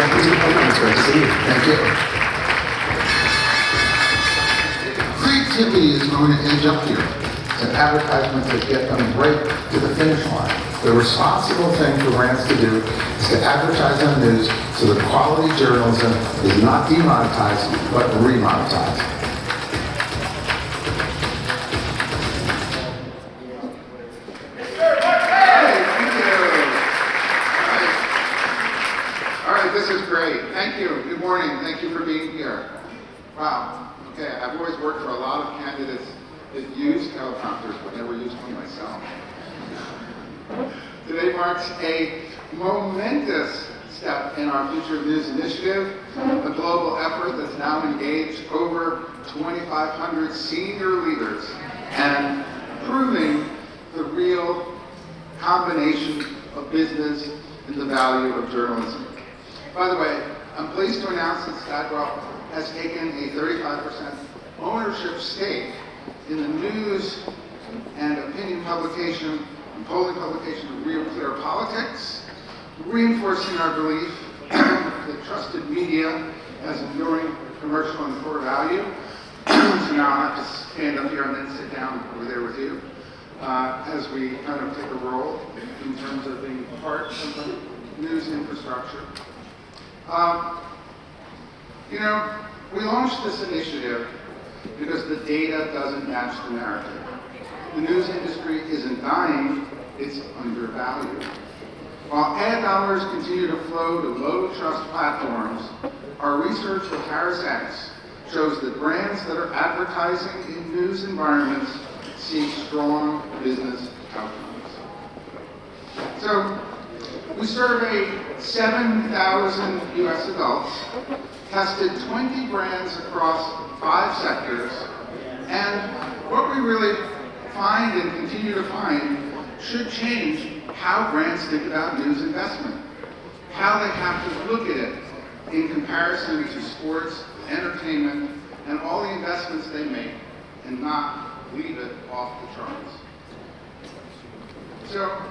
It's great to see you. Thank you. Creativity is going to edge up here. And advertisements that get them right to the finish line. The responsible thing for brands to do is to advertise on news so that quality journalism is not demonetized, but remonetized. All right, this is great. Thank you. Good morning. Thank you for being here. Wow. Okay, I've always worked for a lot of candidates that use teleprompters, but never used one myself. Today marks a momentous step in our Future of News initiative, a global effort that's now engaged over 2,500 senior leaders and proving the real combination of business and the value of journalism. By the way, I'm pleased to announce that Stagwell has taken a 35% ownership stake in the news and opinion publication and polling publication Real Clear Politics, reinforcing our belief that trusted media has enduring commercial and core value. So now I have to stand up here and then sit down over there with you as we kind of take a role in terms of being part of the news infrastructure. You know, we launched this initiative because the data doesn't match the narrative. The news industry isn't dying, it's undervalued. While ad dollars continue to flow to low-trust platforms, our research with HarrisX shows that brands that are advertising in news environments see strong business outcomes. So, we surveyed 7,000 US adults, tested 20 brands across 5 sectors, and what we really find and continue to find should change how brands think about news investment, how they have to look at it in comparison to sports, entertainment, and all the investments they make, and not leave it off the charts. So,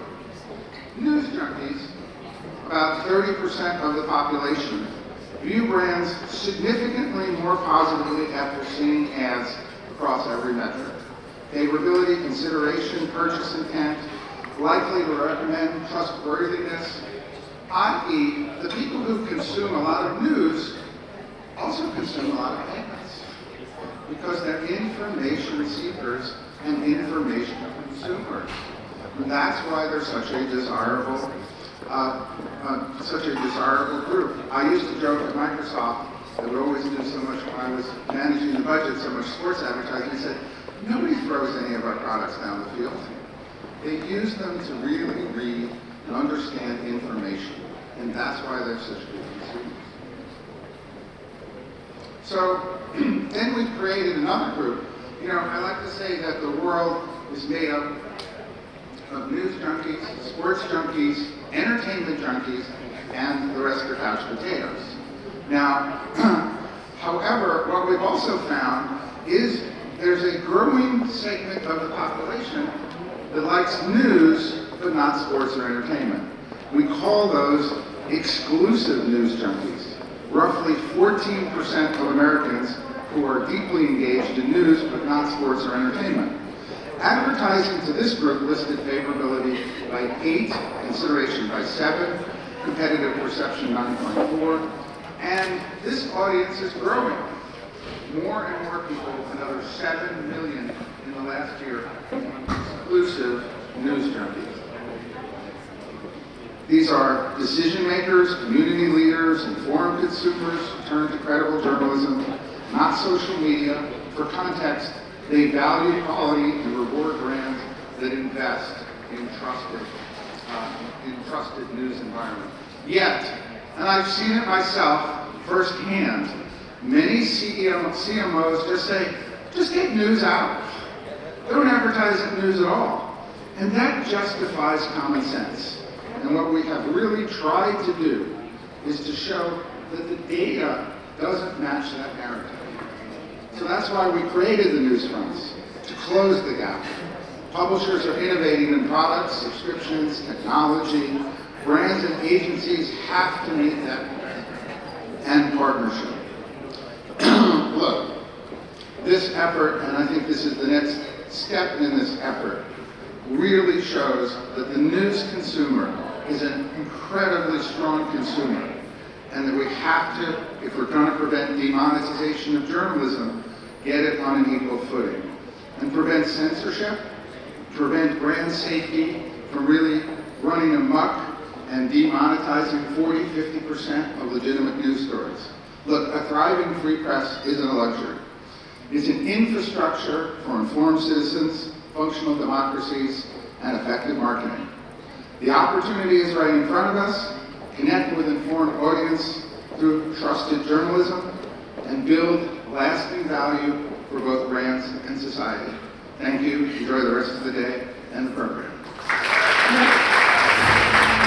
news junkies, about 30% of the population, view brands significantly more positively after seeing ads across every metric. Favorability, consideration, purchase intent, likely to recommend, trustworthiness, i.e., the people who consume a lot of news also consume a lot of ads because they're information seekers and information consumers. And that's why they're such a desirable group. I used to joke at Microsoft that we always do so much when I was managing the budget, so much sports advertising. I said, nobody throws any of our products down the field. They use them to really read and understand information, and that's why they're such good consumers. So then we created another group. You know, I like to say that the world is made up of news junkies, sports junkies, entertainment junkies, and the rest are couch potatoes. Now, however, what we've also found is there's a growing segment of the population that likes news, but not sports or entertainment. We call those exclusive news junkies. Roughly 14% of Americans who are deeply engaged in news, but not sports or entertainment. Advertising to this group listed favorability by 8, consideration by 7, competitive perception 9.4, and this audience is growing. More and more people, another 7 million in the last year, exclusive news junkies. These are decision makers, community leaders, informed consumers who turn to credible journalism, not social media. For context, they value quality and reward brands that invest in trusted news environment. Yet, and I've seen it myself firsthand, many CMOs just say, just take news out. Don't advertise news at all. And that justifies common sense. And what we have really tried to do is to show that the data doesn't match that narrative. So that's why we created the NewsFronts, to close the gap. Publishers are innovating in products, subscriptions, technology. Brands and agencies have to meet that and partnership. Look, this effort, and I think this is the next step in this effort, really shows that the news consumer is an incredibly strong consumer, and that we have to, if we're going to prevent demonetization of journalism, get it on an equal footing, and prevent censorship, prevent brand safety from really running amok and demonetizing 40–50% of legitimate news stories. Look, a thriving free press isn't a luxury. It's an infrastructure for informed citizens, functional democracies, and effective marketing. The opportunity is right in front of us. Connect with informed audience through trusted journalism and build lasting value for both brands and society. Thank you. Enjoy the rest of the day and the program.